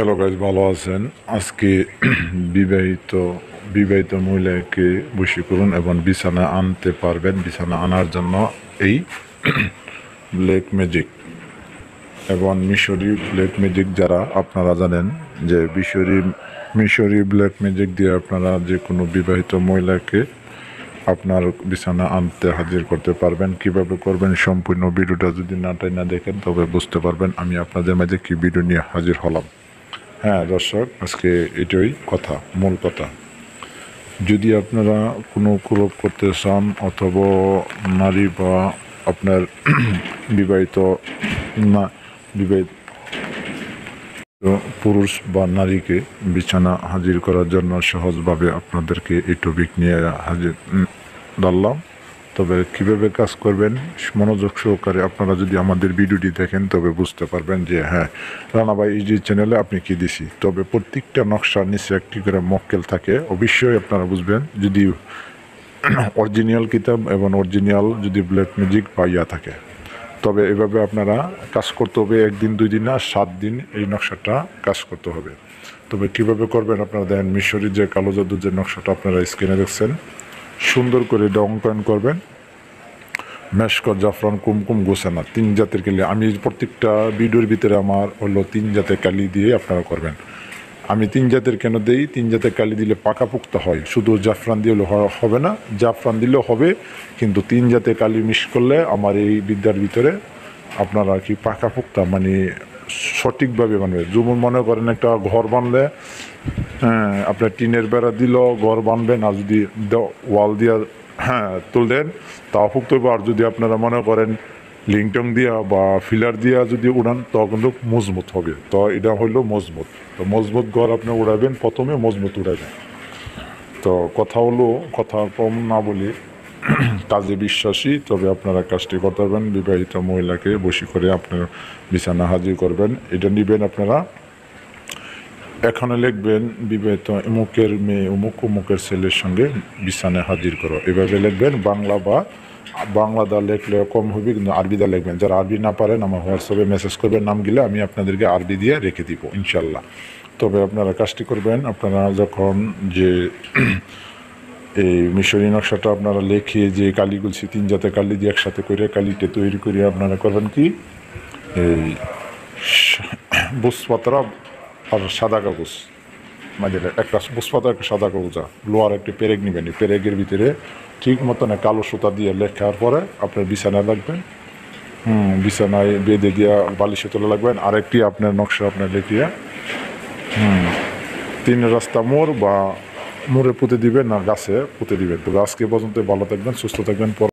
Hello guys, ভালো আছেন? আজকে বিবাহিত বিবাহিত মহিলাকে বশী করুন এবং বিছানা আনতে পারবেন। বিছানা আনার জন্য এই ব্ল্যাক ম্যাজিক এবং মিশরি ব্ল্যাক ম্যাজিক, যারা আপনারা জানেন যে মিশরি ব্ল্যাক ম্যাজিক দিয়ে আপনারা যে কোনো বিবাহিত মহিলাকে আপনার বিছানা আনতে হাজির করতে পারবেন। কিভাবে করবেন সম্পূর্ণ ভিডিওটা যদি না দেখেন তবে বুঝতে পারবেন আমি আপনাদের মাঝে কী ভিডিও নিয়ে হাজির হলাম। হ্যাঁ দর্শক, আজকে এটাই কথা, মূল কথা। যদি আপনারা কোনো ক্রোপ করতে চান অথবা নারী বা আপনার বিবাহিত না বিবাহিত পুরুষ বা নারীকে বিছানা হাজির করার জন্য সহজভাবে আপনাদেরকে এই টপিক নিয়ে হাজির ধরলাম। তবে কীভাবে কাজ করবেন মনোযোগ সহকারে আপনারা যদি আমাদের ভিডিওটি দেখেন তবে বুঝতে পারবেন যে হ্যাঁ, রানা ভাই এই যে চ্যানেলে আপনি কী দিছি। তবে প্রত্যেকটা নকশার নিচে একটি করে মক্কেল থাকে, অবশ্যই আপনারা বুঝবেন যদি অরিজিনাল কিতাব এবং অরিজিনাল যদি ব্ল্যাক ম্যাজিক বা ইয়া থাকে। তবে এভাবে আপনারা কাজ করতে হবে, 1 দিন 2 দিন না 7 দিন এই নকশাটা কাজ করতে হবে। তবে কীভাবে করবেন আপনারা দেখেন, মিশরের যে কালো জাদুর যে নকশাটা আপনারা স্ক্রিনে দেখছেন, সুন্দর করে এটা অঙ্কন করবেন। মেশকর, জাফরান, কুমকুম, গোসানা 3 জাতের কালি। আমি প্রত্যেকটা ভিডিওর ভিতরে আমার হলো 3 জাতের কালি দিয়ে আপনারা করবেন। আমি 3 জাতের কেন দিই, 3 জাতের কালি দিলে পাকাপোক্ত হয়। শুধু জাফরান দিয়ে হবে না, জাফরান দিলেও হবে, কিন্তু 3 জাতের কালি মিক্স করলে আমার এই বিদ্যার ভিতরে আপনারা কি পাকাপোক্ত মানে সঠিকভাবে বানবে। যেমন মনে করেন একটা ঘর বানলে আপনার টিনের বেড়া দিল ঘর বানবেন, আর যদি ওয়াল দিয়া তুললেন তাও ফুক্ত হবে। আর যদি আপনারা মনে করেন লিংটং দিয়া বা ফিলার দিয়া যদি উড়ান তাও কিন্তু মজবুত হবে। তো এটা হইল মজবুত। তো মজবুত ঘর আপনি উড়াবেন, প্রথমে মজবুত উড়াবেন। তো কথা কম না বলি, কাজে বিশ্বাসী। তবে আপনারা কাজটি করতে পারবেন। বিবাহিত মহিলাকে বশী করে আপনার বিছানা হাজির করবেন। এটা নেবেন আপনারা, এখানে লিখবেন বিবাহিত অমুকের মেয়ে অমুকের ছেলের সঙ্গে বিছানায় হাজির করো, এভাবে লিখবেন। বাংলা দা লিখলে কম হবে, কিন্তু আরবি দা লিখবেন। যারা আরবি না পারেন আমার হোয়াটসঅ্যাপে মেসেজ করবেন, নাম গেলে আমি আপনাদেরকে আরবি দিয়ে রেখে দিব ইনশাল্লাহ। তবে আপনারা কাজটি করবেন, আপনারা যখন যে এই মিশরি নকশাটা আপনারা লিখে যে কালিগুলছি 3 জাতের কালি দিয়ে একসাথে করে কালিটা তৈরি করে আপনারা করবেন কি, এই বুসপাতরা আর সাদা কাগজ মাঝে একটা বুসপাতা, একটা সাদা কাগজ, লোহার একটি পেরেক নেবেন। পেরেকের ভিতরে ঠিক মতন কালো সুতা দিয়ে লেখার পরে আপনার বিছানায় লাগবেন। বিছানায় বেঁধে দিয়ে বালিশে তোলা লাগবেন। আরেকটি আপনার নকশা আপনার লিখিয়ে 3 রাস্তা মোড় বা মোড়ে পুঁতে দিবেন, না গাছে পুঁতে দিবেন। তবে আজকে পর্যন্ত ভালো থাকবেন, সুস্থ থাকবেন।